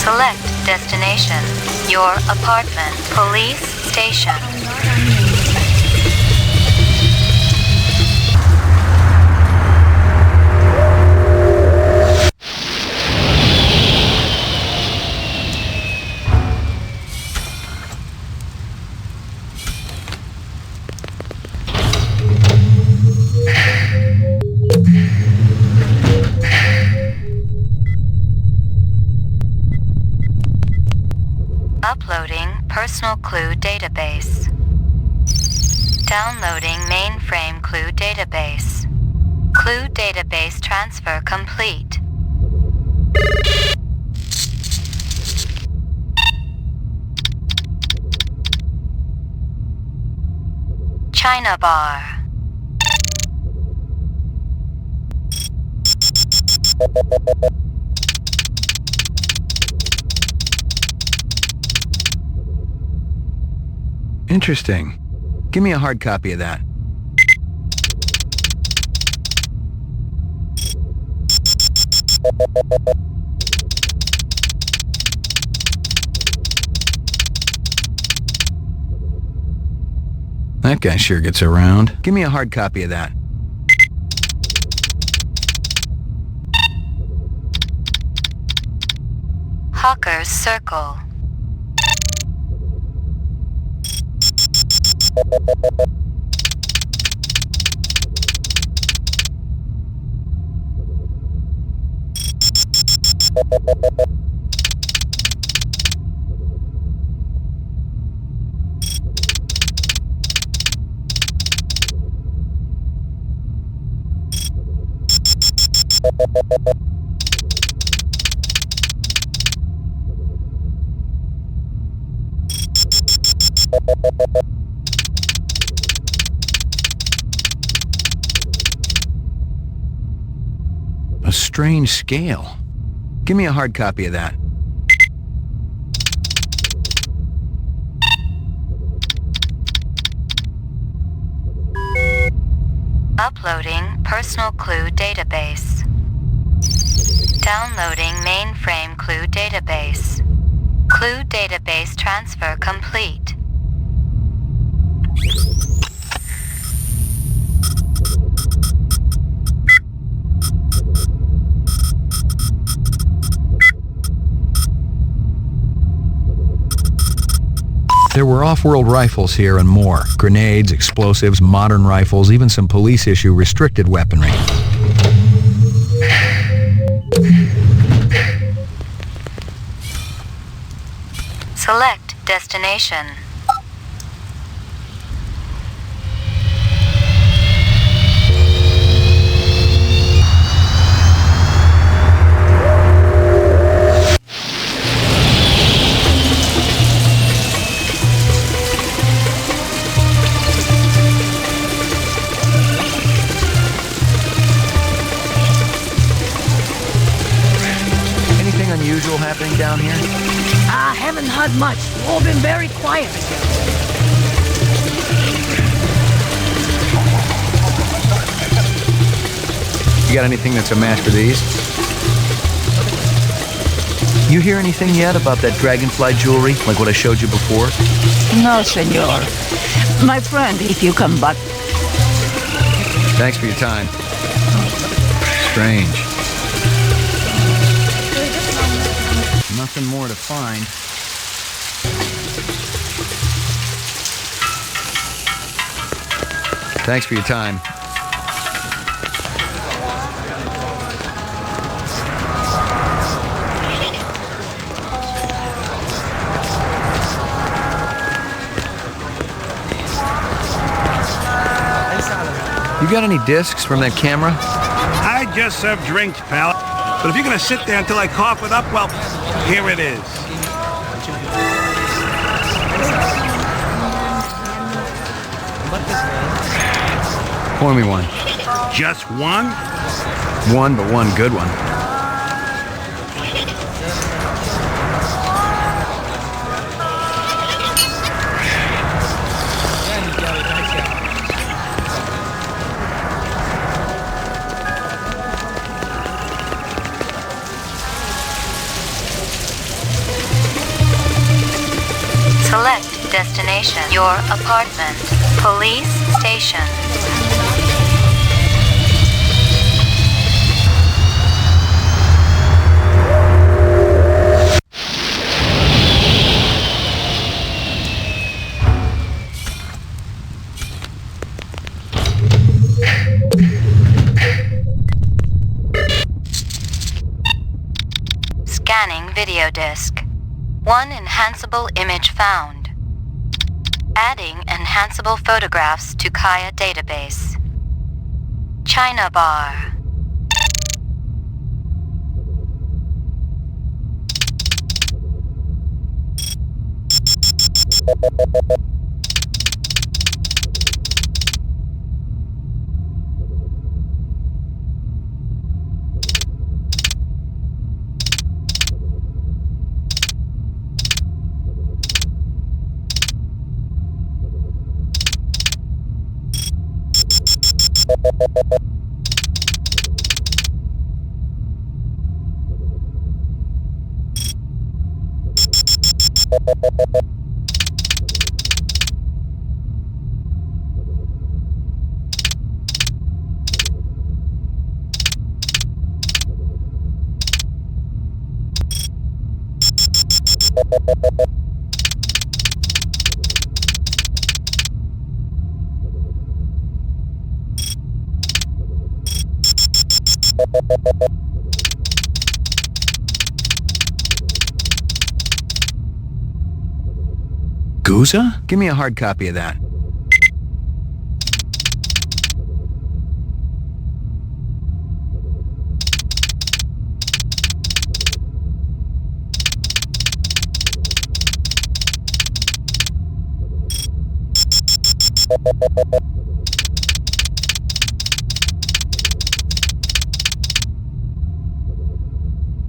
Select destination. Your apartment. Police station. Uploading personal clue database. Downloading mainframe clue database. Clue database transfer complete. China bar. Interesting. Give me a hard copy of that. That guy sure gets around. Give me a hard copy of that. Hawker's Circle. A strange scale. Give me a hard copy of that. Uploading personal clue database. Downloading mainframe clue database. Clue database transfer complete. There were off-world rifles here and more. Grenades, explosives, modern rifles, even some police-issue restricted weaponry. Select destination. Anything unusual happening down here? I haven't heard much. All been very quiet. You got anything that's a match for these? You hear anything yet about that dragonfly jewelry, like what I showed you before? No, senor. My friend, if you come back. Thanks for your time. Strange. Nothing more to find. Thanks for your time. You got any discs from that camera? I just serve drinks, pal. But if you're gonna sit there until I cough it up, well, here it is. Pour me one. Just one? One, but one good one. Select destination. Your apartment. Police station. Scanning video disc. One enhanceable image found. Adding enhanceable photographs to Kaya database. China bar. Guza? Give me a hard copy of that.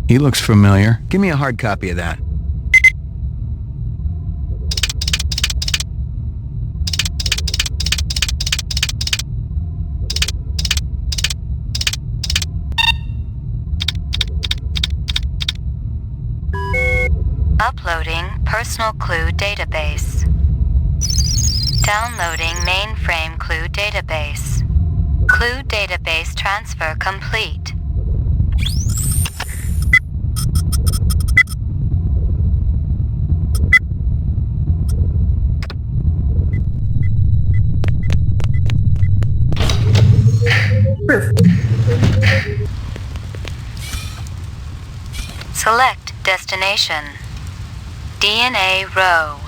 He looks familiar. Give me a hard copy of that. Uploading personal clue database. Downloading mainframe clue database. Clue database transfer complete. Select destination. DNA row.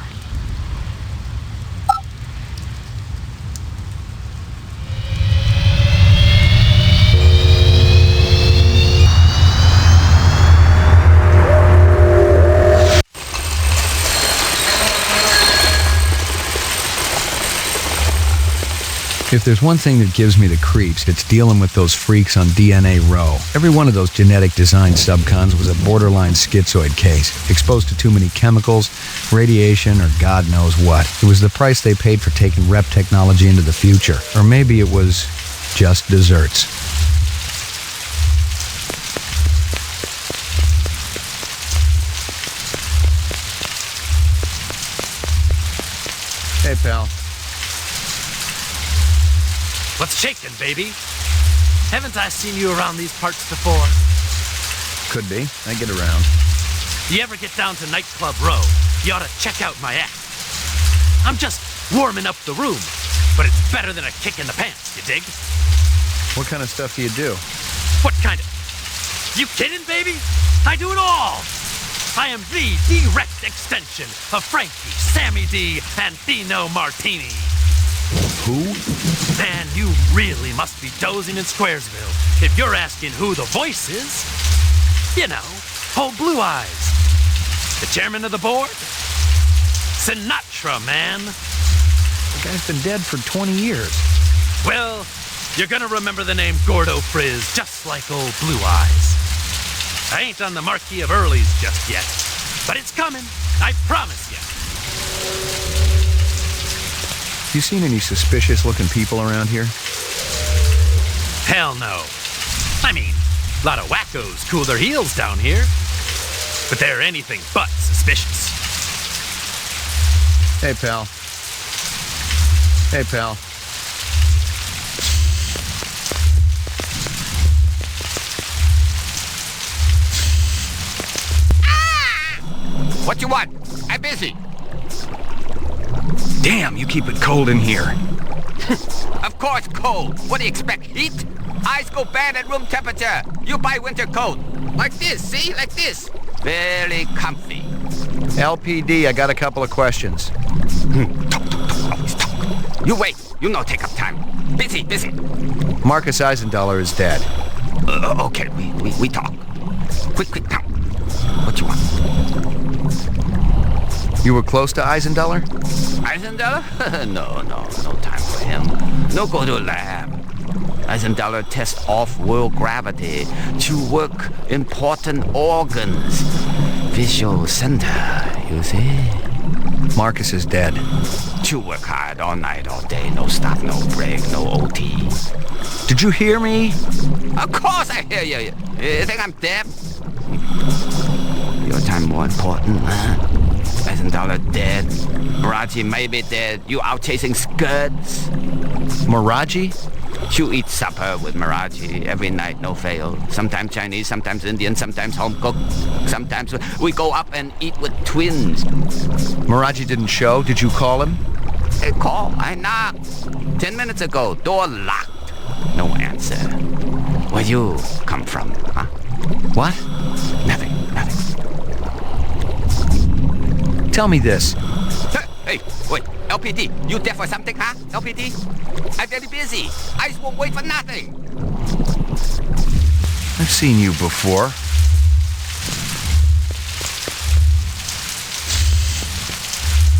If there's one thing that gives me the creeps, it's dealing with those freaks on DNA Row. Every one of those genetic design subcons was a borderline schizoid case, exposed to too many chemicals, radiation, or God knows what. It was the price they paid for taking rep technology into the future. Or maybe it was just desserts. Hey, pal. What's shaking, baby? Haven't I seen you around these parts before? Could be. I get around. You ever get down to Nightclub Row, you ought to check out my act. I'm just warming up the room, but it's better than a kick in the pants, you dig? What kind of stuff do you do? What kind of... You kidding, baby? I do it all! I am the direct extension of Frankie, Sammy D, and Dino Martini. Who? Man, you really must be dozing in Squaresville if you're asking who the voice is. You know, old Blue Eyes. The chairman of the board? Sinatra, man. The guy's been dead for 20 years. Well, you're gonna remember the name Gordo Frizz just like old Blue Eyes. I ain't on the Marquis of Early's just yet, but it's coming, I promise you. You seen any suspicious-looking people around here? Hell no. I mean, a lot of wackos cool their heels down here, but they're anything but suspicious. Hey, pal. Hey, pal. What you want? I'm busy. Damn, you keep it cold in here. Of course cold. What do you expect, heat? Ice go bad at room temperature. You buy winter coat. Like this, see? Like this. Very comfy. LPD, I got a couple of questions. Talk. Always talk. You wait. You no take up time. Busy. Marcus Eisendaler is dead. Okay, we talk. Quick, talk. What you want? You were close to Eisendaler? Eisendaler? No time for him. No go to lab. Eisendaler test off-world gravity to work important organs. Visual center, you see? Marcus is dead. To work hard all night, all day, no stop, no break, no OT. Did you hear me? Of course I hear you. You think I'm deaf? Your time more important, huh? Eisendaler dead. Miraji may be dead. You out chasing scuds. Miraji? You eat supper with Miraji every night, no fail. Sometimes Chinese, sometimes Indian, sometimes home cooked. Sometimes we go up and eat with twins. Miraji didn't show. Did you call him? Hey, call. I knocked. 10 minutes ago, door locked. No answer. Where you come from, huh? What? Nothing. Tell me this. Hey, wait. LPD, you there for something, huh? LPD? I'm very busy. I won't wait for nothing. I've seen you before.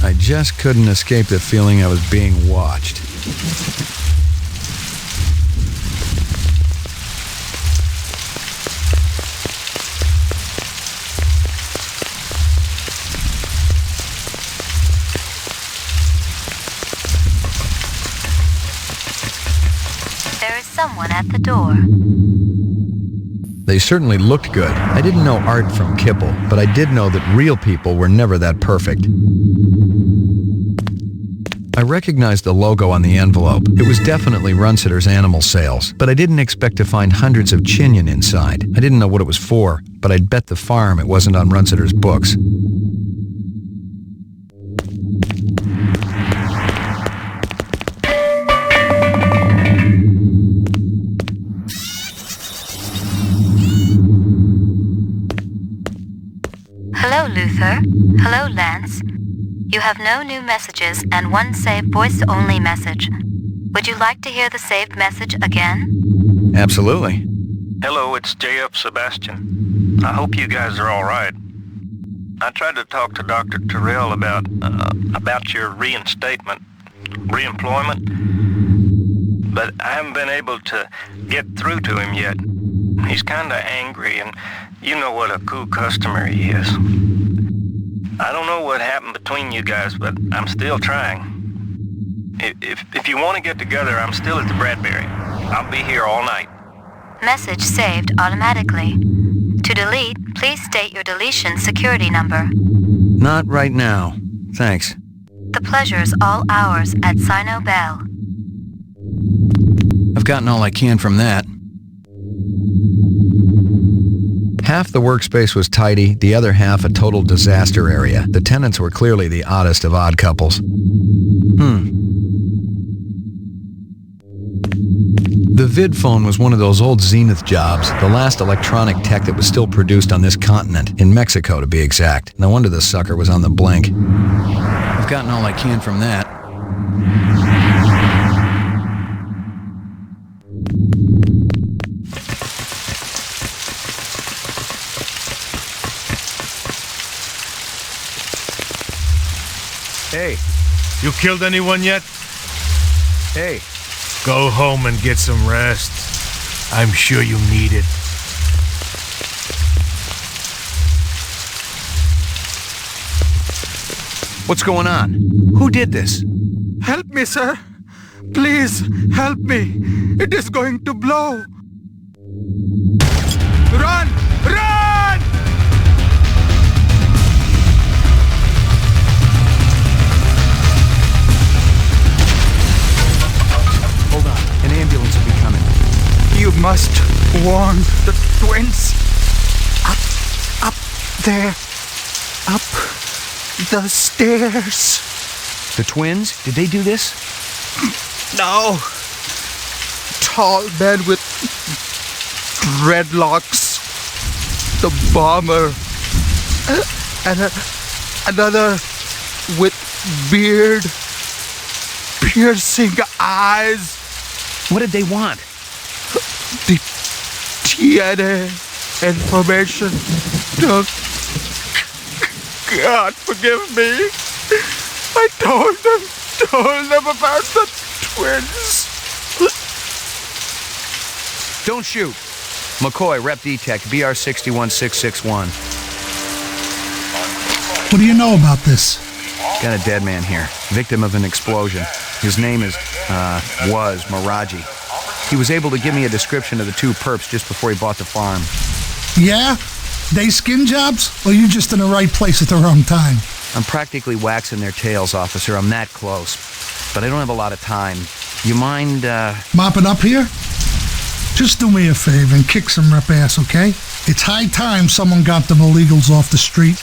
I just couldn't escape the feeling I was being watched. There is someone at the door. They certainly looked good. I didn't know art from kibble, but I did know that real people were never that perfect. I recognized the logo on the envelope. It was definitely Runsitter's animal sales, but I didn't expect to find hundreds of chinion inside. I didn't know what it was for, but I'd bet the farm it wasn't on Runsitter's books. Hello, Luther. Hello, Lance. You have no new messages and one saved voice-only message. Would you like to hear the saved message again? Absolutely. Hello, it's JF Sebastian. I hope you guys are all right. I tried to talk to Dr. Terrell about your reemployment, but I haven't been able to get through to him yet. He's kinda angry, and you know what a cool customer he is. I don't know what happened between you guys, but I'm still trying. If you want to get together, I'm still at the Bradbury. I'll be here all night. Message saved automatically. To delete, please state your deletion security number. Not right now. Thanks. The pleasure's all ours at Sino Bell. I've gotten all I can from that. Half the workspace was tidy, the other half a total disaster area. The tenants were clearly the oddest of odd couples. The VidPhone was one of those old Zenith jobs, the last electronic tech that was still produced on this continent, in Mexico to be exact. No wonder the sucker was on the blink. I've gotten all I can from that. Hey, you killed anyone yet? Hey. Go home and get some rest. I'm sure you need it. What's going on? Who did this? Help me, sir. Please, help me. It is going to blow. Run! Run! warned the twins. Up there. Up the stairs. The twins? Did they do this? No. Tall man with dreadlocks. The bomber. And another with beard. Piercing eyes. What did they want? The DNA information. God forgive me. I told them about the twins. Don't shoot. McCoy, Rep Detect, BR 61661. What do you know about this? Got a dead man here, victim of an explosion. His name was Miraji. He was able to give me a description of the two perps just before he bought the farm. Yeah? They skin jobs? Or you just in the right place at the wrong time? I'm practically waxing their tails, officer. I'm that close. But I don't have a lot of time. You mind, mopping up here? Just do me a favor and kick some rep ass, okay? It's high time someone got them illegals off the street.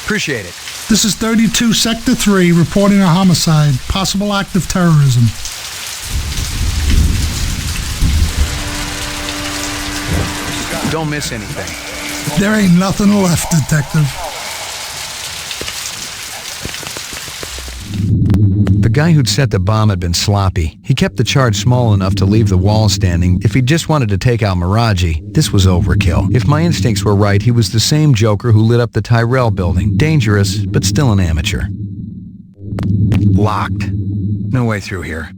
Appreciate it. This is 32 Sector 3 reporting a homicide, possible act of terrorism. Don't miss anything. There ain't nothing left, Detective. The guy who'd set the bomb had been sloppy. He kept the charge small enough to leave the wall standing. If he just wanted to take out Miraji, this was overkill. If my instincts were right, he was the same joker who lit up the Tyrell building. Dangerous, but still an amateur. Locked. No way through here.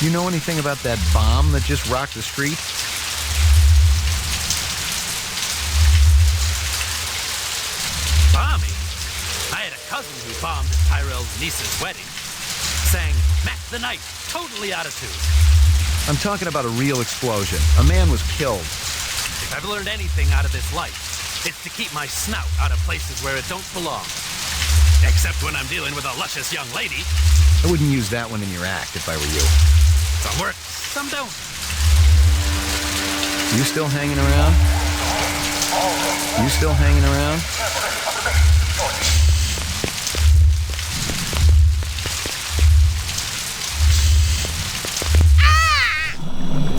You know anything about that bomb that just rocked the street? Bombing? I had a cousin who bombed at Tyrell's niece's wedding. Sang Mac the Knight, totally out of tune. I'm talking about a real explosion. A man was killed. If I've learned anything out of this life, it's to keep my snout out of places where it don't belong. Except when I'm dealing with a luscious young lady. I wouldn't use that one in your act if I were you. Some work, some don't. You still hanging around? You still hanging around?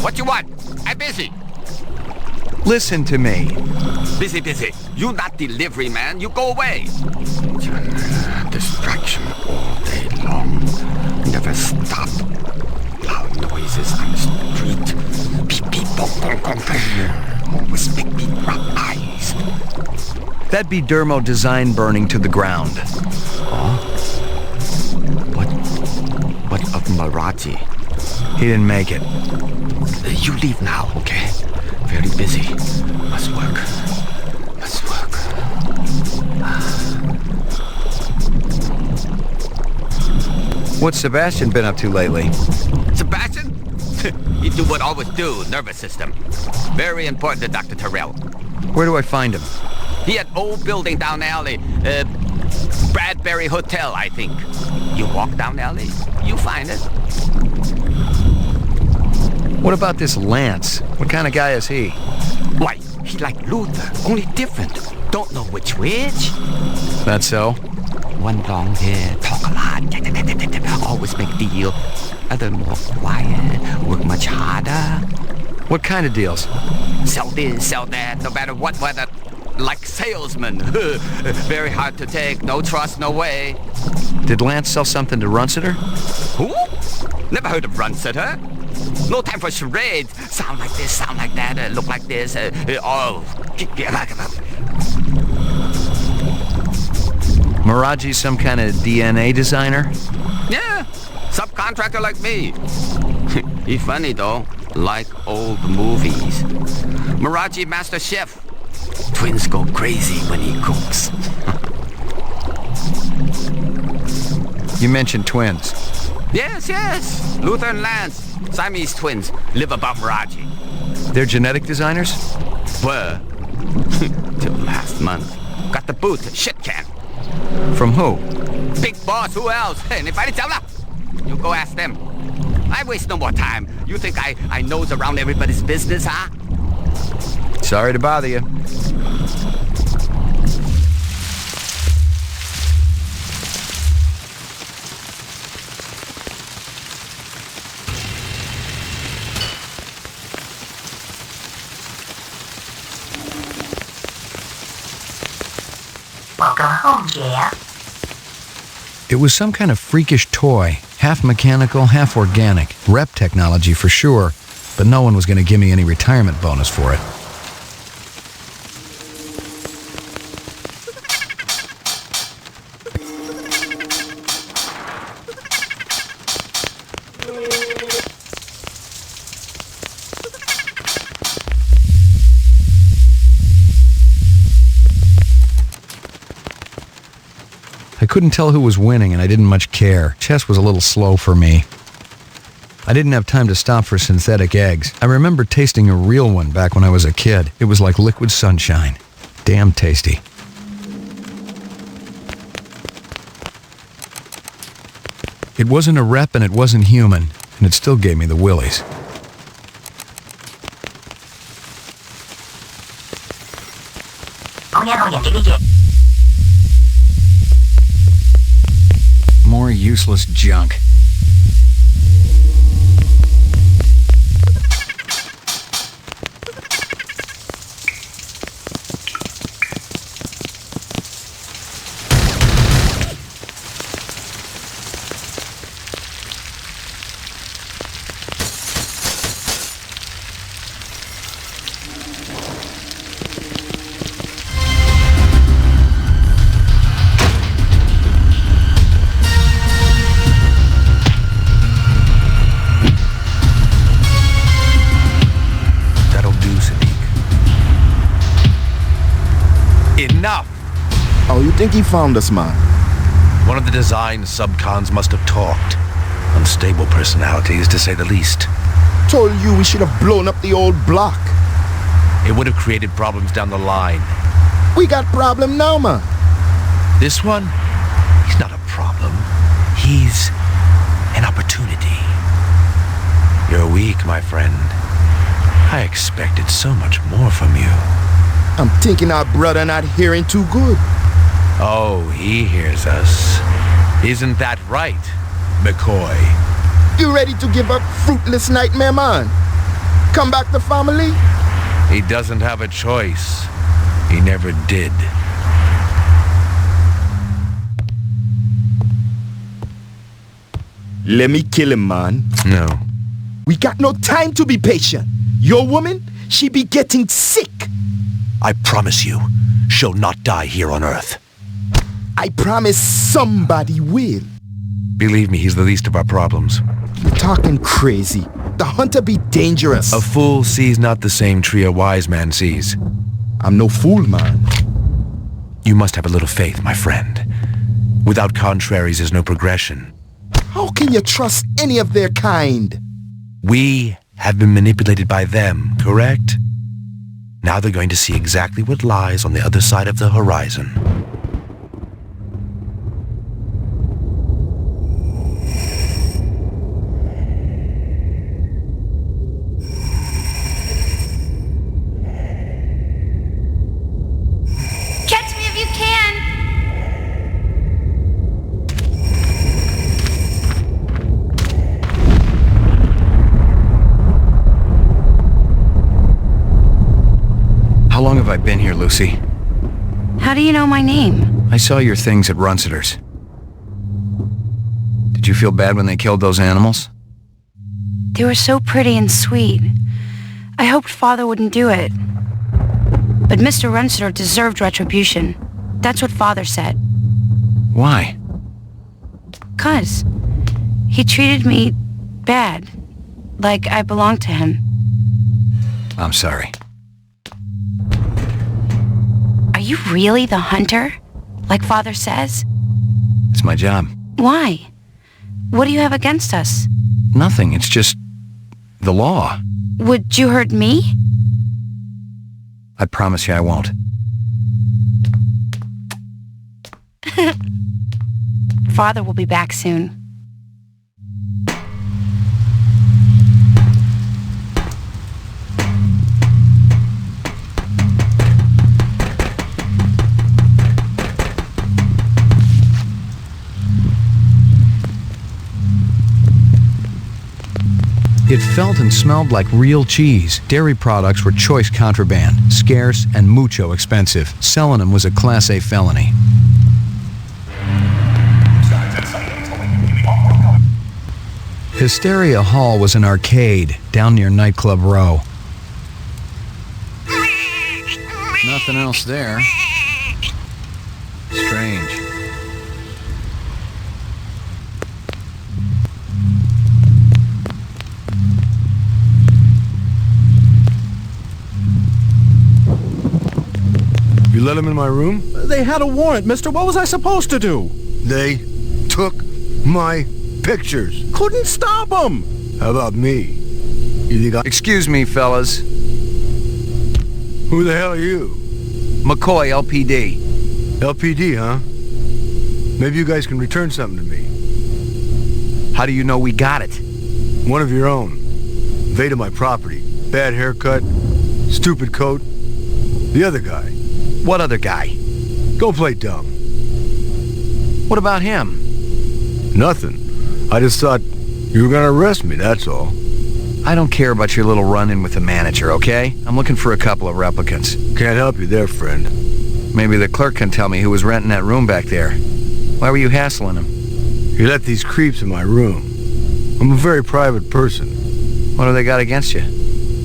What you want? I'm busy. Listen to me. Busy. You not delivery man. You go away. Distraction all day long. Never stop. Loud noises on the street. Beep, beep, bong, bong, bong, bong. Always make me rub eyes. That'd be Dermo design burning to the ground. Oh? What of Miraji? He didn't make it. You leave now, okay? Very busy. Must work. What's Sebastian been up to lately? Sebastian? You do what always do, nervous system. Very important to Dr. Tyrell. Where do I find him? He had old building down alley. Bradbury Hotel, I think. You walk down alley, you find it. What about this Lance? What kind of guy is he? Why, he like Luther, only different. Don't know which. That's so? One long hair, talk a lot, always make deal. Other more quiet, work much harder. What kind of deals? Sell this, sell that, no matter what weather. Like salesman. Very hard to take, no trust, no way. Did Lance sell something to Runsiter? Who? Never heard of Runsiter. No time for charades. Sound like this, sound like that, look like this. Miraji's some kind of DNA designer? Yeah, subcontractor like me. He's funny though, like old movies. Miraji master chef. Twins go crazy when he cooks. You mentioned twins. Yes. Luther and Lance. Siamese twins. Live above Miraji. They're genetic designers? Were. Till last month. Got the boot. Shit can. From who? Big boss, who else? Hey, 你快啲走啦! You go ask them. I waste no more time. You think I nose around everybody's business, huh? Sorry to bother you. Welcome home, Jeff. It was some kind of freakish toy, half mechanical, half organic. Rep technology for sure, but no one was going to give me any retirement bonus for it. I couldn't tell who was winning, and I didn't much care. Chess was a little slow for me. I didn't have time to stop for synthetic eggs. I remember tasting a real one back when I was a kid. It was like liquid sunshine. Damn tasty. It wasn't a rep and it wasn't human, and it still gave me the willies. More useless junk. Enough! Oh, you think he found us, man? One of the design subcons must have talked. Unstable personalities, to say the least. Told you we should have blown up the old block. It would have created problems down the line. We got problem now, man. This one? He's not a problem. He's an opportunity. You're weak, my friend. I expected so much more from you. I'm thinking our brother not hearing too good. Oh, he hears us. Isn't that right, McCoy? You ready to give up fruitless nightmare, man? Come back to family? He doesn't have a choice. He never did. Let me kill him, man. No. We got no time to be patient. Your woman, she be getting sick. I promise you, she'll not die here on Earth. I promise somebody will. Believe me, he's the least of our problems. You're talking crazy. The hunter be dangerous. A fool sees not the same tree a wise man sees. I'm no fool, man. You must have a little faith, my friend. Without contraries, there's no progression. How can you trust any of their kind? We have been manipulated by them, correct? Now they're going to see exactly what lies on the other side of the horizon. Catch me if you can! How long have I been here, Lucy? How do you know my name? I saw your things at Runciter's. Did you feel bad when they killed those animals? They were so pretty and sweet. I hoped Father wouldn't do it. But Mr. Runciter deserved retribution. That's what Father said. Why? 'Cause he treated me bad. Like I belonged to him. I'm sorry. Are you really the hunter? Like Father says? It's my job. Why? What do you have against us? Nothing. It's just the law. Would you hurt me? I promise you I won't. Father will be back soon. It felt and smelled like real cheese. Dairy products were choice contraband, scarce and mucho expensive. Selling them was a Class A felony. Hysteria Hall was an arcade down near Nightclub Row. Nothing else there. Strange. You let him in my room? They had a warrant, mister. What was I supposed to do? They took my pictures. Couldn't stop them. How about me? You think I... Excuse me, fellas. Who the hell are you? McCoy, LPD. LPD, huh? Maybe you guys can return something to me. How do you know we got it? One of your own. Invaded my property. Bad haircut. Stupid coat. The other guy. What other guy? Don't play dumb. What about him? Nothing. I just thought you were gonna arrest me, that's all. I don't care about your little run-in with the manager, okay? I'm looking for a couple of replicants. Can't help you there, friend. Maybe the clerk can tell me who was renting that room back there. Why were you hassling him? You let these creeps in my room. I'm a very private person. What do they got against you?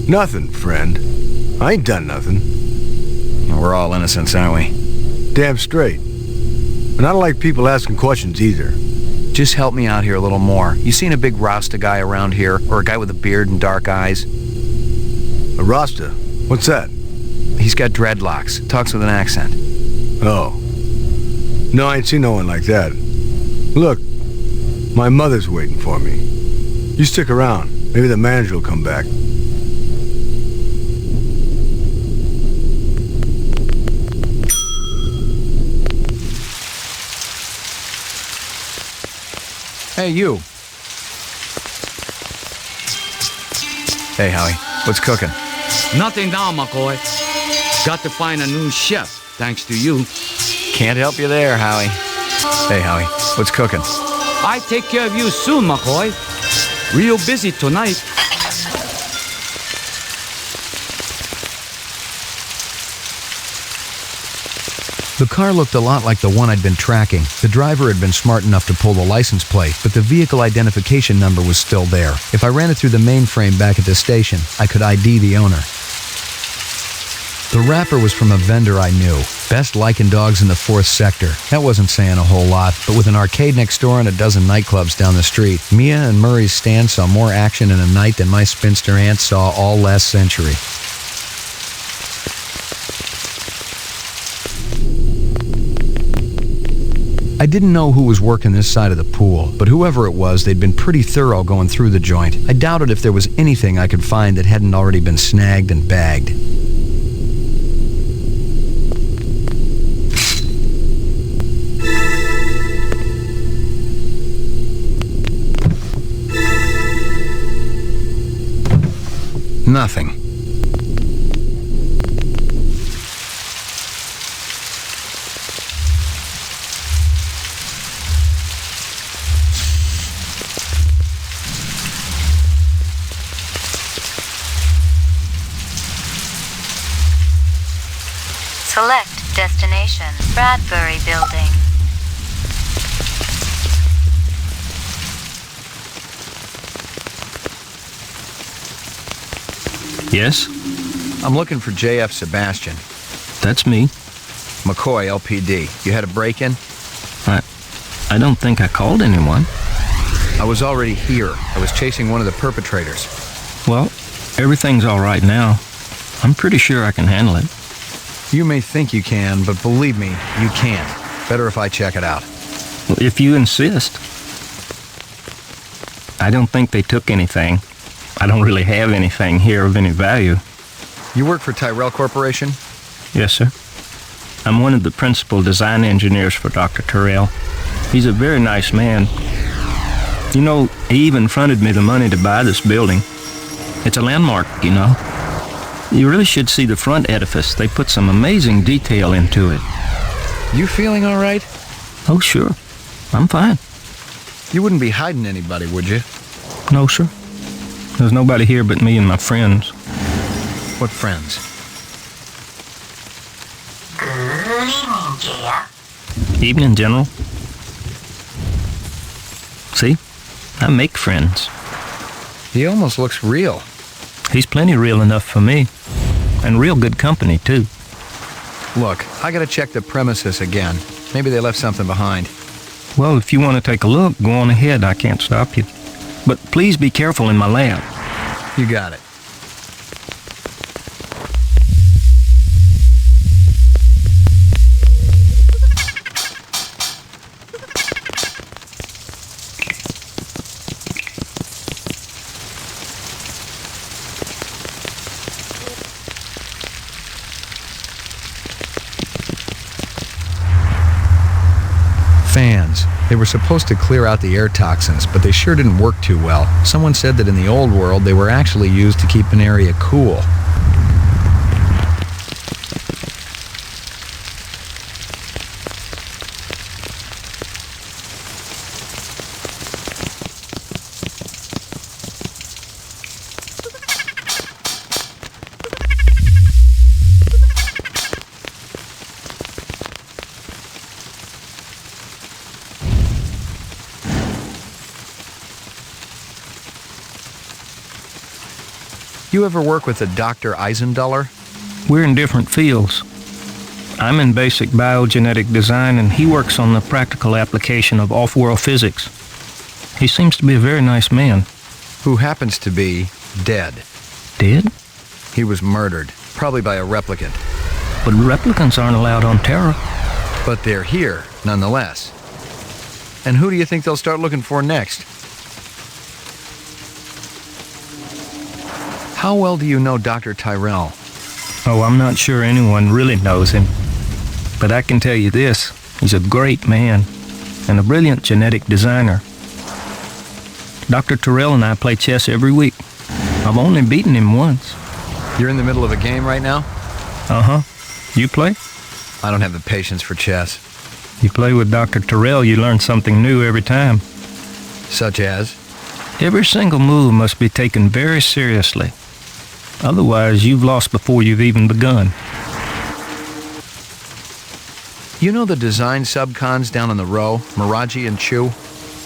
Nothing, friend. I ain't done nothing. We're all innocents, aren't we? Damn straight. And I don't like people asking questions either. Just help me out here a little more. You seen a big Rasta guy around here? Or a guy with a beard and dark eyes? A Rasta? What's that? He's got dreadlocks. Talks with an accent. Oh. No, I ain't seen no one like that. Look, my mother's waiting for me. You stick around. Maybe the manager will come back. Hey, you. Hey, Howie. What's cooking? Nothing now, McCoy. Got to find a new chef, thanks to you. Can't help you there, Howie. Hey, Howie. What's cooking? I take care of you soon, McCoy. Real busy tonight. The car looked a lot like the one I'd been tracking. The driver had been smart enough to pull the license plate, but the vehicle identification number was still there. If I ran it through the mainframe back at the station, I could ID the owner. The wrapper was from a vendor I knew. Best lichen dogs in the 4th sector. That wasn't saying a whole lot, but with an arcade next door and a dozen nightclubs down the street, Mia and Murray's stand saw more action in a night than my spinster aunt saw all last century. I didn't know who was working this side of the pool, but whoever it was, they'd been pretty thorough going through the joint. I doubted if there was anything I could find that hadn't already been snagged and bagged. Nothing. Select destination, Bradbury Building. Yes? I'm looking for J.F. Sebastian. That's me. McCoy, LPD. You had a break-in? I don't think I called anyone. I was already here. I was chasing one of the perpetrators. Well, everything's all right now. I'm pretty sure I can handle it. You may think you can, but believe me, you can't. Better if I check it out. Well, if you insist. I don't think they took anything. I don't really have anything here of any value. You work for Tyrell Corporation? Yes, sir. I'm one of the principal design engineers for Dr. Tyrell. He's a very nice man. You know, he even fronted me the money to buy this building. It's a landmark, you know. You really should see the front edifice. They put some amazing detail into it. You feeling all right? Oh, sure. I'm fine. You wouldn't be hiding anybody, would you? No, sir. There's nobody here but me and my friends. What friends? Good evening, JF. Evening, General. See? I make friends. He almost looks real. He's plenty real enough for me. And real good company, too. Look, I gotta check the premises again. Maybe they left something behind. Well, if you want to take a look, go on ahead. I can't stop you. But please be careful in my lab. You got it. Fans. They were supposed to clear out the air toxins, but they sure didn't work too well. Someone said that in the old world, they were actually used to keep an area cool. You ever work with a Dr. Eisenduller? We're in different fields. I'm in basic biogenetic design, and he works on the practical application of off-world physics. He seems to be a very nice man. Who happens to be dead. Dead? He was murdered, probably by a replicant. But replicants aren't allowed on Terra. But they're here, nonetheless. And who do you think they'll start looking for next? How well do you know Dr. Tyrell? Oh, I'm not sure anyone really knows him. But I can tell you this, he's a great man and a brilliant genetic designer. Dr. Tyrell and I play chess every week. I've only beaten him once. You're in the middle of a game right now? Uh-huh. You play? I don't have the patience for chess. You play with Dr. Tyrell, you learn something new every time. Such as? Every single move must be taken very seriously. Otherwise, you've lost before you've even begun. You know the design subcons down on the row, Miraji and Chew?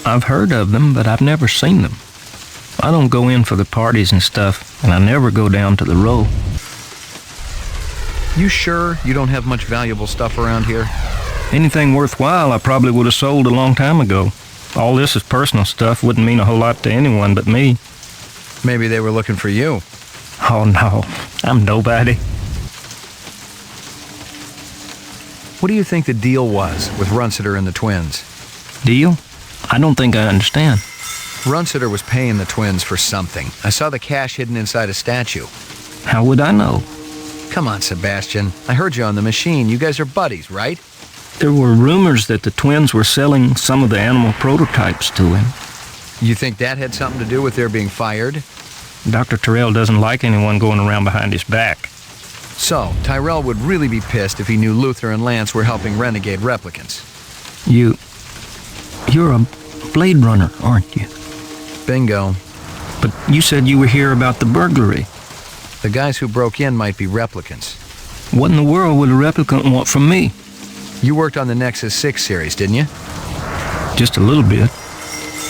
I've heard of them, but I've never seen them. I don't go in for the parties and stuff, and I never go down to the row. You sure you don't have much valuable stuff around here? Anything worthwhile I probably would have sold a long time ago. All this is personal stuff, wouldn't mean a whole lot to anyone but me. Maybe they were looking for you. Oh no, I'm nobody. What do you think the deal was with Runciter and the twins? Deal? I don't think I understand. Runciter was paying the twins for something. I saw the cash hidden inside a statue. How would I know? Come on, Sebastian. I heard you on the machine. You guys are buddies, right? There were rumors that the twins were selling some of the animal prototypes to him. You think that had something to do with their being fired? Dr. Tyrell doesn't like anyone going around behind his back. So, Tyrell would really be pissed if he knew Luther and Lance were helping renegade replicants. You're a Blade Runner, aren't you? Bingo. But you said you were here about the burglary. The guys who broke in might be replicants. What in the world would a replicant want from me? You worked on the Nexus 6 series, didn't you? Just a little bit.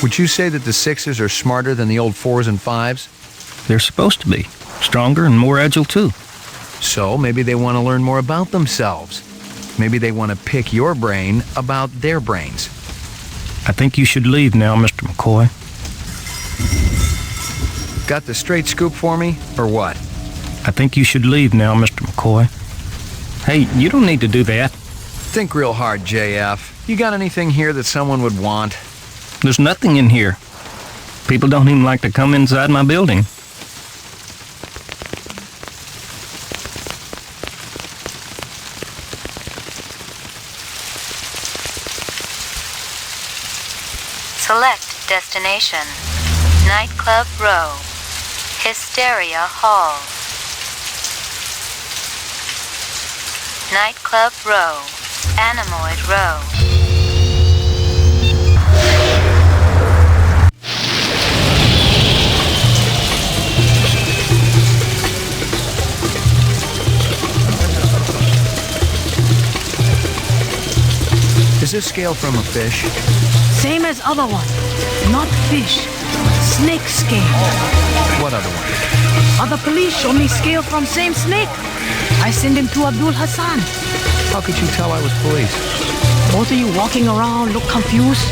Would you say that the 6s are smarter than the old 4s and 5s? They're supposed to be. Stronger and more agile, too. So maybe they want to learn more about themselves. Maybe they want to pick your brain about their brains. I think you should leave now, Mr. McCoy. Got the straight scoop for me, or what? I think you should leave now, Mr. McCoy. Hey, you don't need to do that. Think real hard, JF. You got anything here that someone would want? There's nothing in here. People don't even like to come inside my building. Select destination. Nightclub Row. Hysteria Hall. Nightclub Row. Anemoid Row. Is this scale from a fish? Same as other one. Not fish. Snake scale. What other one? Other police show me scale from same snake. I send him to Abdul Hassan. How could you tell I was police? Both of you walking around look confused,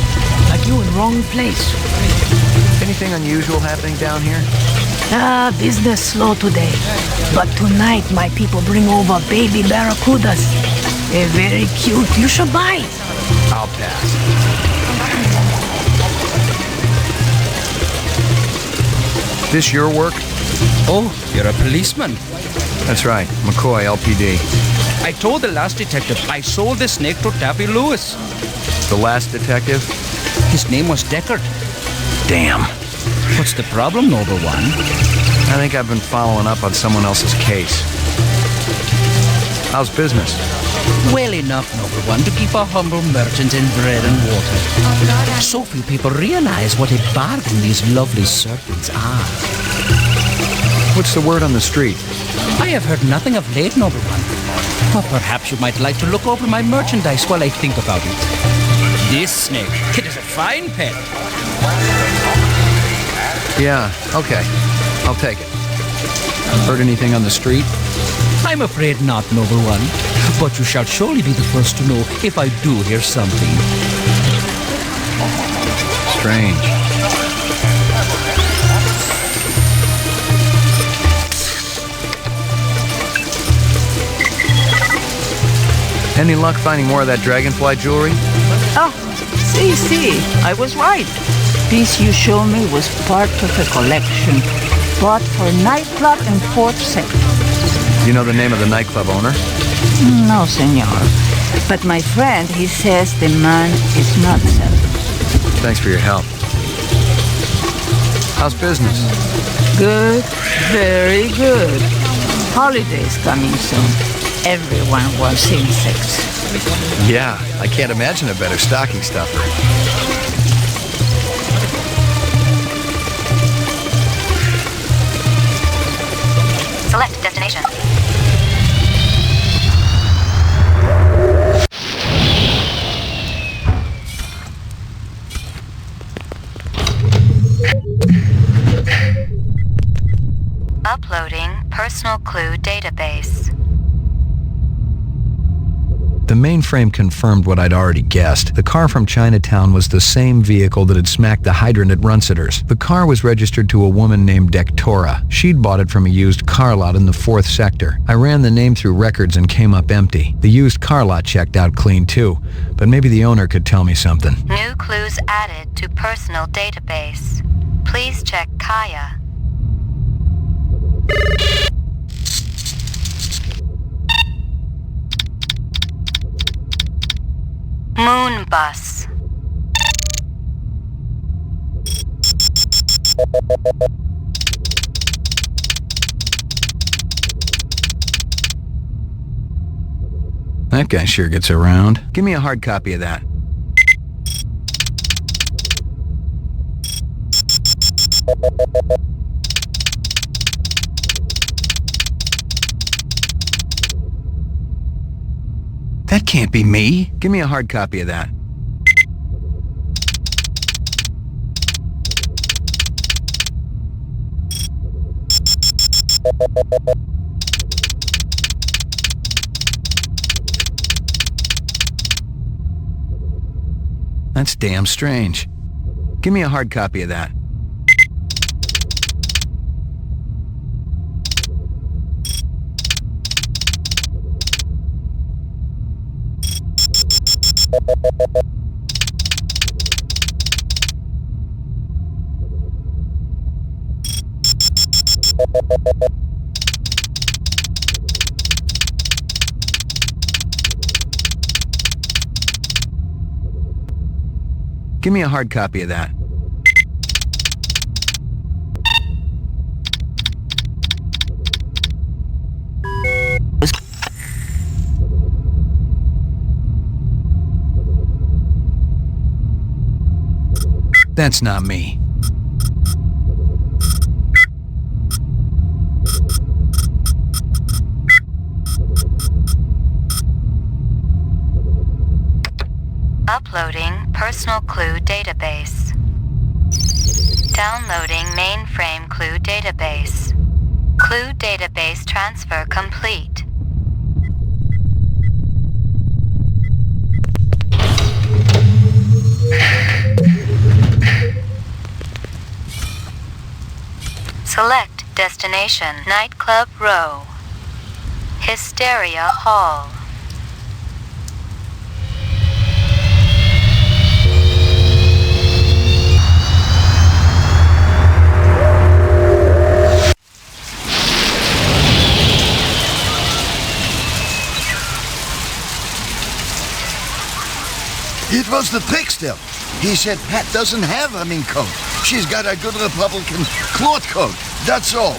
like you in wrong place. Anything unusual happening down here? Business slow today. But tonight my people bring over baby barracudas. They're very cute. You should buy. I'll pass. This your work? Oh, you're a policeman. That's right. McCoy, LPD. I told the last detective I sold the snake to Tappy Lewis. The last detective? His name was Deckard. Damn. What's the problem, Noble One? I think I've been following up on someone else's case. How's business? Well enough, Noble One, to keep our humble merchants in bread and water. So few people realize what a bargain these lovely serpents are. What's the word on the street? I have heard nothing of late, Noble One. Or perhaps you might like to look over my merchandise while I think about it. This snake, it is a fine pet. Yeah, okay. I'll take it. Heard anything on the street? I'm afraid not, Noble One. But you shall surely be the first to know if I do hear something. Strange. Any luck finding more of that dragonfly jewelry? Oh, see, I was right. Piece you show me was part of a collection bought for a nightclub in 4th Sector. You know the name of the nightclub owner? No, senor. But my friend, he says the man is not selfish. Thanks for your help. How's business? Good, very good. Holidays coming soon. Everyone wants insects. Yeah, I can't imagine a better stocking stuffer. Select destination. Uploading personal clue database. The mainframe confirmed what I'd already guessed. The car from Chinatown was the same vehicle that had smacked the hydrant at Runciter's. The car was registered to a woman named Dektora. She'd bought it from a used car lot in the 4th Sector. I ran the name through records and came up empty. The used car lot checked out clean too, but maybe the owner could tell me something. New clues added to personal database. Please check Kaya. Moon bus. That guy sure gets around. Give me a hard copy of that. That can't be me. Give me a hard copy of that. That's damn strange. Give me a hard copy of that. Give me a hard copy of that. That's not me. Uploading personal clue database. Downloading mainframe clue database. Clue database transfer complete. Select destination Nightclub Row. Hysteria Hall. It was the trickster. He said Pat doesn't have a mink coat. She's got a good Republican cloth coat. That's all.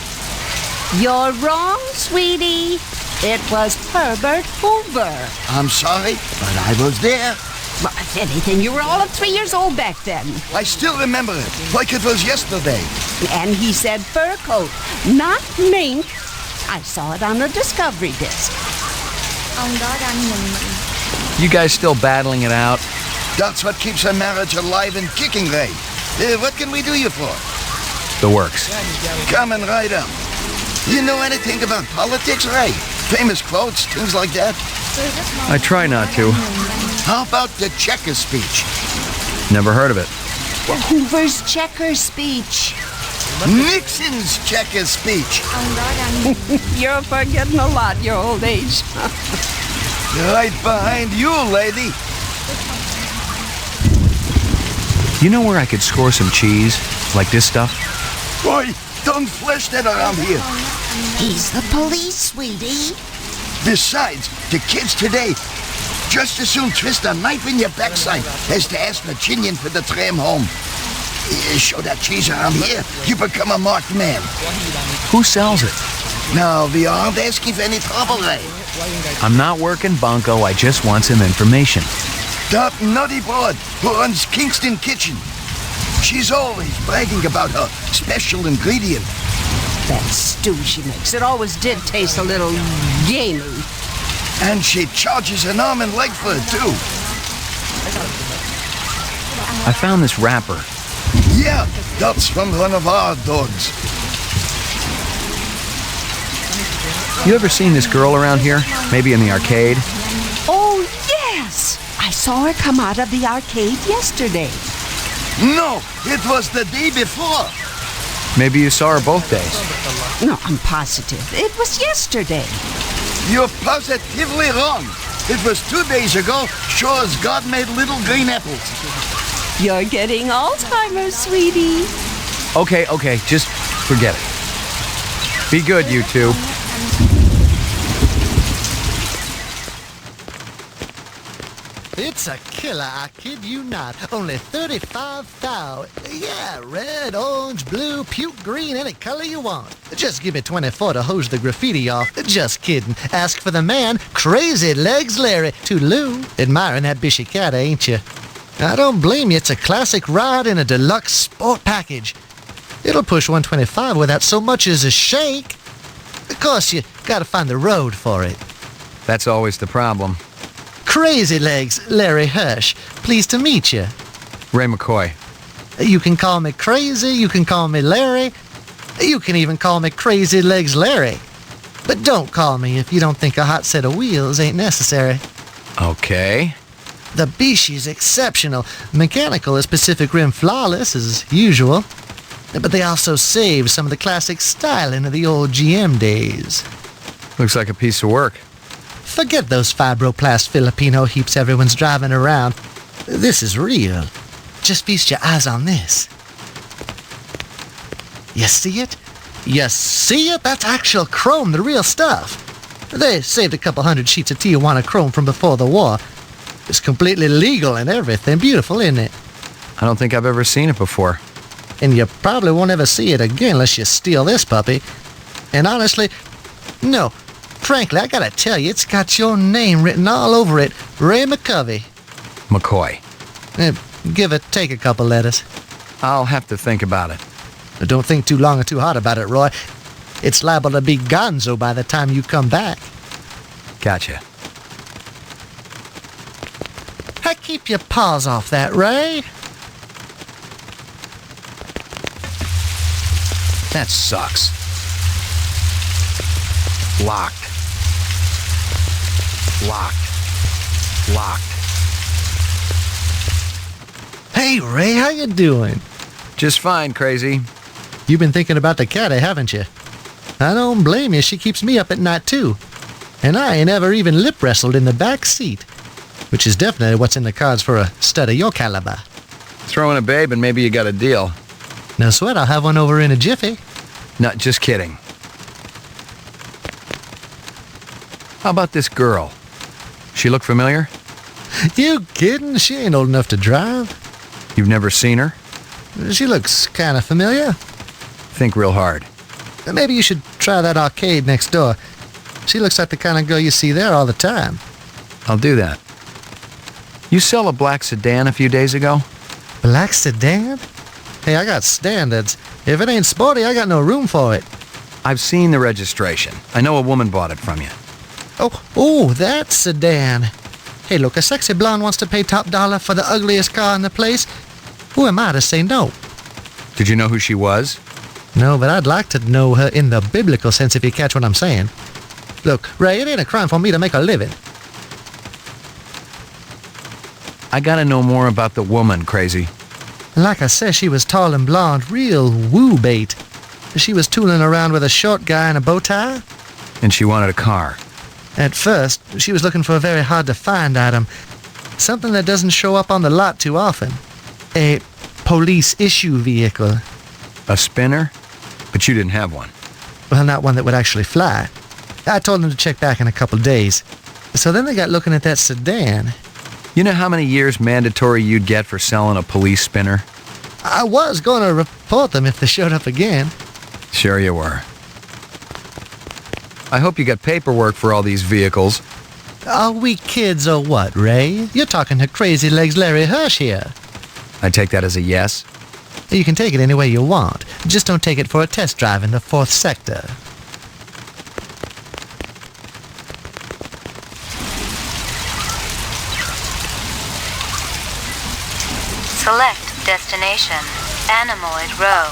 You're wrong, sweetie. It was Herbert Hoover. I'm sorry, but I was there. Well, if anything, you were all of 3 years old back then. I still remember it, like it was yesterday. And he said fur coat, not mink. I saw it on the Discovery disc. You guys still battling it out? That's what keeps a marriage alive and kicking, Ray. What can we do you for? The works. Come and right up. You know anything about politics, Ray? Famous quotes, things like that? I try not to. How about the checker speech? Never heard of it. Hoover's checker speech. Nixon's checker speech. You're forgetting a lot, your old age. Right behind you, lady. You know where I could score some cheese? Like this stuff? Boy, don't flash that around here. He's the police, sweetie. Besides, the kids today just as soon twist a knife in your backside as to ask Virginian for the tram home. Show that cheese around here, you become a marked man. Who sells it? No, we aren't asking for any trouble, Ray. I'm not working bunco, I just want some information. That nutty broad who runs Kingston Kitchen. She's always bragging about her special ingredient. That stew she makes, it always did taste a little gamey. And she charges an arm and leg for it, too. I found this wrapper. Yeah, that's from one of our dogs. You ever seen this girl around here? Maybe in the arcade? Oh, yes! I saw her come out of the arcade yesterday. No, it was the day before. Maybe you saw her both days. No, I'm positive. It was yesterday. You're positively wrong. It was 2 days ago, sure as God made little green apples. You're getting Alzheimer's, sweetie. Okay, just forget it. Be good, you two. It's a killer, I kid you not. Only 35 thou. Yeah, red, orange, blue, puke green, any color you want. Just give me 24 to hose the graffiti off. Just kidding. Ask for the man, Crazy Legs Larry, to Lou. Admiring that bishy cat, ain't you? I don't blame you. It's a classic ride in a deluxe sport package. It'll push 125 without so much as a shake. Of course, you gotta find the road for it. That's always the problem. Crazy Legs, Larry Hirsch. Pleased to meet you. Ray McCoy. You can call me Crazy, you can call me Larry. You can even call me Crazy Legs Larry. But don't call me if you don't think a hot set of wheels ain't necessary. Okay. The Bishi's exceptional. Mechanical is Pacific Rim flawless, as usual. But they also save some of the classic styling of the old GM days. Looks like a piece of work. Forget those fibroplast Filipino heaps everyone's driving around. This is real. Just feast your eyes on this. You see it? You see it? That's actual chrome, the real stuff. They saved a couple hundred sheets of Tijuana chrome from before the war. It's completely legal and everything. Beautiful, isn't it? I don't think I've ever seen it before. And you probably won't ever see it again unless you steal this puppy. And honestly, no. Frankly, I gotta tell you, it's got your name written all over it. Ray McCovey. McCoy. Give it, take a couple letters. I'll have to think about it. But don't think too long or too hard about it, Roy. It's liable to be gonzo by the time you come back. Gotcha. Hey, keep your paws off that, Ray. That sucks. Locked. Locked. Locked. Hey, Ray, how you doing? Just fine, Crazy. You've been thinking about the caddy, haven't you? I don't blame you. She keeps me up at night, too. And I ain't ever even lip wrestled in the back seat, which is definitely what's in the cards for a stud of your caliber. Throw in a babe and maybe you got a deal. No sweat, I'll have one over in a jiffy. No, just kidding. How about this girl? She look familiar? You kidding? She ain't old enough to drive. You've never seen her? She looks kind of familiar. Think real hard. Maybe you should try that arcade next door. She looks like the kind of girl you see there all the time. I'll do that. You sell a black sedan a few days ago? Black sedan? Hey, I got standards. If it ain't sporty, I got no room for it. I've seen the registration. I know a woman bought it from you. Oh, that sedan. Hey, look, a sexy blonde wants to pay top dollar for the ugliest car in the place. Who am I to say no? Did you know who she was? No, but I'd like to know her in the biblical sense, if you catch what I'm saying. Look, Ray, it ain't a crime for me to make a living. I gotta know more about the woman, Crazy. Like I said, she was tall and blonde, real woo bait. She was tooling around with a short guy in a bow tie. And she wanted a car. At first, she was looking for a very hard-to-find item. Something that doesn't show up on the lot too often. A police-issue vehicle. A spinner? But you didn't have one. Well, not one that would actually fly. I told them to check back in a couple days. So then they got looking at that sedan. You know how many years mandatory you'd get for selling a police spinner? I was going to report them if they showed up again. Sure you were. I hope you got paperwork for all these vehicles. Are we kids or what, Ray? You're talking to Crazy Legs Larry Hirsch here. I take that as a yes? You can take it any way you want. Just don't take it for a test drive in the 4th sector. Select destination. Anemoid Row.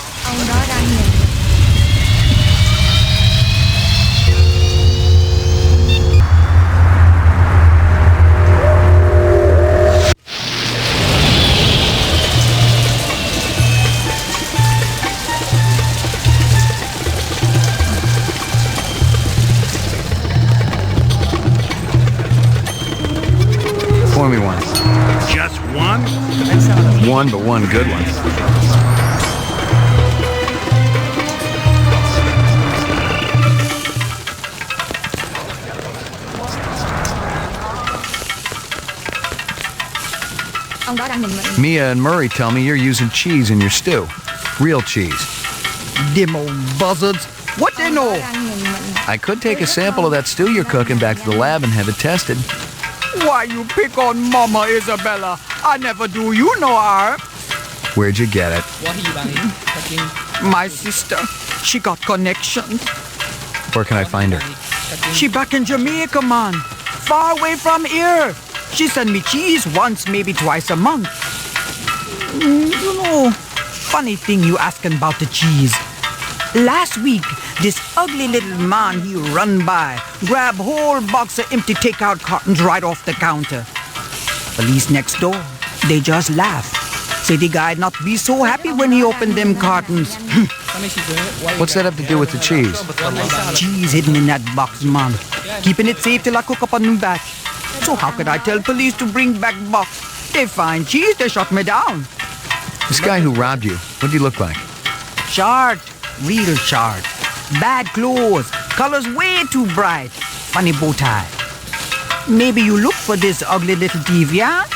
Pour me one. Just one? One, but one good one. Mia and Murray tell me you're using cheese in your stew. Real cheese. Them old buzzards. What they know? I could take a sample of that stew you're cooking back to the lab and have it tested. Why you pick on Mama Isabella? I never do you no harm. Where'd you get it? My sister. She got connections. Where can I find her? She back in Jamaica, man. Far away from here. She send me cheese once, maybe twice a month. You know, funny thing you asking about the cheese. Last week, this ugly little man he run by, grab whole box of empty takeout cartons right off the counter. Police next door, they just laugh. Say the guy not be so happy when he opened them cartons. What's that have to do with the cheese? Cheese hidden in that box, man. Keeping it safe till I cook up a new batch. So how could I tell police to bring back box? They find cheese, they shut me down. This guy who robbed you, what did he look like? Short, real short. Bad clothes, colors way too bright. Funny bow tie. Maybe you look for this ugly little deviant?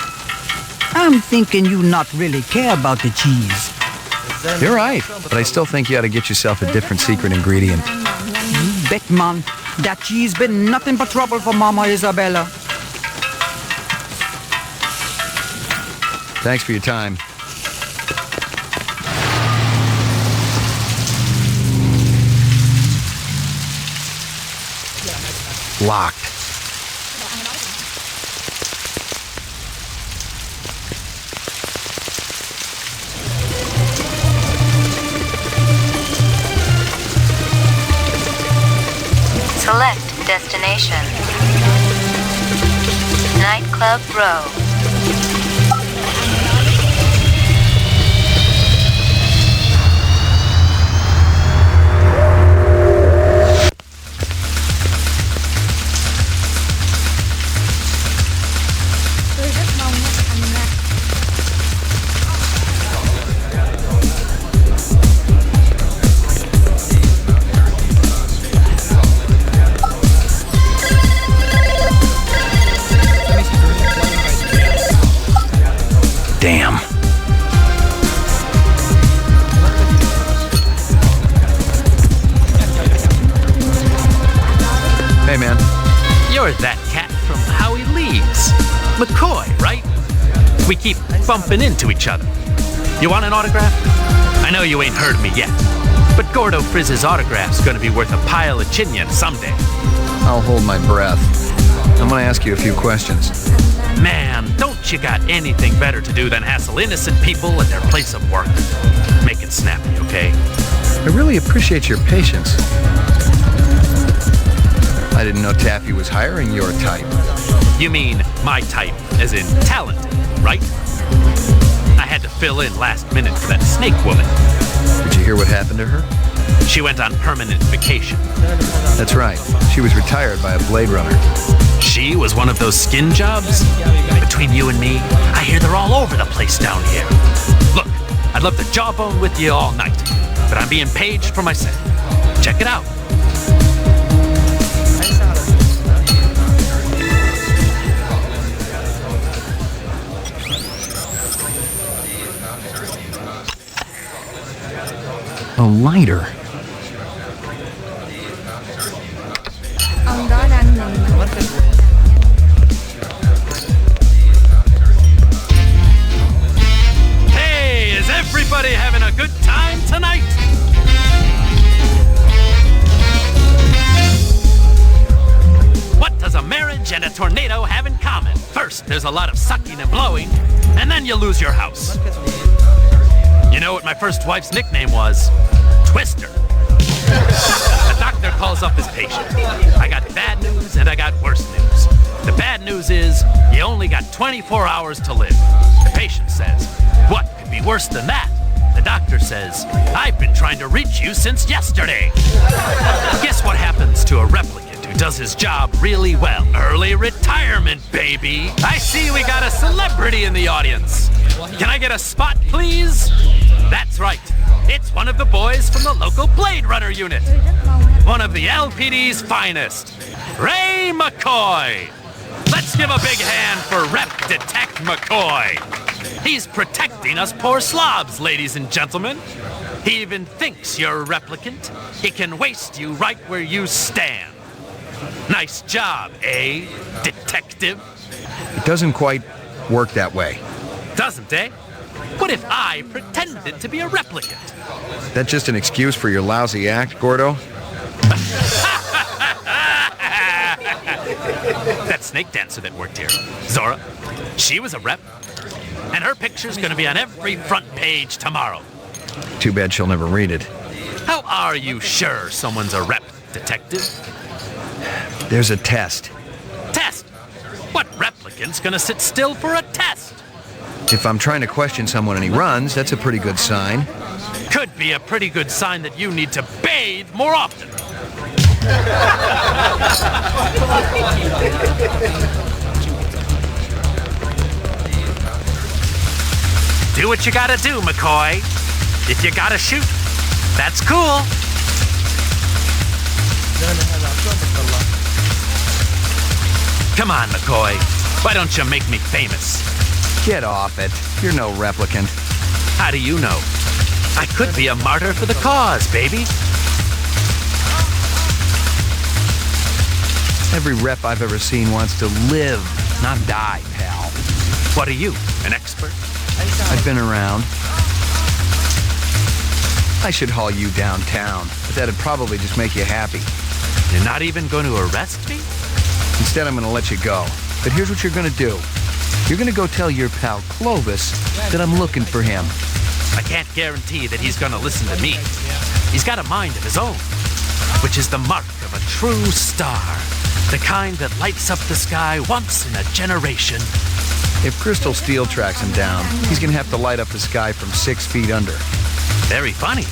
I'm thinking you not really care about the cheese. You're right, but I still think you ought to get yourself a different secret ingredient. Bet, man, that cheese been nothing but trouble for Mama Isabella. Thanks for your time. Locked. Select destination. Nightclub Row. Damn. Hey, man. You're that cat from How He Leaves. McCoy, right? We keep bumping into each other. You want an autograph? I know you ain't heard me yet, but Gordo Frizz's autograph's gonna be worth a pile of chinion someday. I'll hold my breath. I'm gonna ask you a few questions. Man, don't you got anything better to do than hassle innocent people at their place of work? Make it snappy, okay? I really appreciate your patience. I didn't know Taffy was hiring your type. You mean my type, as in talented, right? I had to fill in last minute for that snake woman. Did you hear what happened to her? She went on permanent vacation. That's right. She was retired by a Blade Runner. She was one of those skin jobs? Between you and me, I hear they're all over the place down here. Look, I'd love to jawbone with you all night, but I'm being paged for my set. Check it out. A lighter. Hey, is everybody having a good time tonight? What does a marriage and a tornado have in common? First, there's a lot of sucking and blowing, and then you lose your house. You know what my first wife's nickname was? Twister. The doctor calls up his patient. I got bad news and I got worse news. The bad news is you only got 24 hours to live. The patient says, what could be worse than that? The doctor says, I've been trying to reach you since yesterday. Guess what happens to a replicant who does his job really well? Early retirement, baby. I see we got a celebrity in the audience. Can I get a spot, please? That's right. It's one of the boys from the local Blade Runner unit. One of the LPD's finest, Ray McCoy. Let's give a big hand for Rep Detect McCoy. He's protecting us poor slobs, ladies and gentlemen. He even thinks you're a replicant. He can waste you right where you stand. Nice job, eh, detective? It doesn't quite work that way. Doesn't, eh? What if I pretended to be a replicant? That's just an excuse for your lousy act, Gordo? That snake dancer that worked here, Zora, she was a rep. And her picture's gonna be on every front page tomorrow. Too bad she'll never read it. How are you sure someone's a rep, detective? There's a test. Test? What replicant's gonna sit still for a test? If I'm trying to question someone and he runs, that's a pretty good sign. Could be a pretty good sign that you need to bathe more often. Do what you gotta do, McCoy. If you gotta shoot, that's cool. Come on, McCoy. Why don't you make me famous? Get off it. You're no replicant. How do you know? I could be a martyr for the cause, baby. Every rep I've ever seen wants to live, not die, pal. What are you, an expert? I've been around. I should haul you downtown, but that'd probably just make you happy. You're not even going to arrest me? Instead, I'm going to let you go. But here's what you're going to do. You're going to go tell your pal Clovis that I'm looking for him. I can't guarantee that he's going to listen to me. He's got a mind of his own, which is the mark of a true star. The kind that lights up the sky once in a generation. If Crystal Steel tracks him down, he's going to have to light up the sky from 6 feet under. Very funny.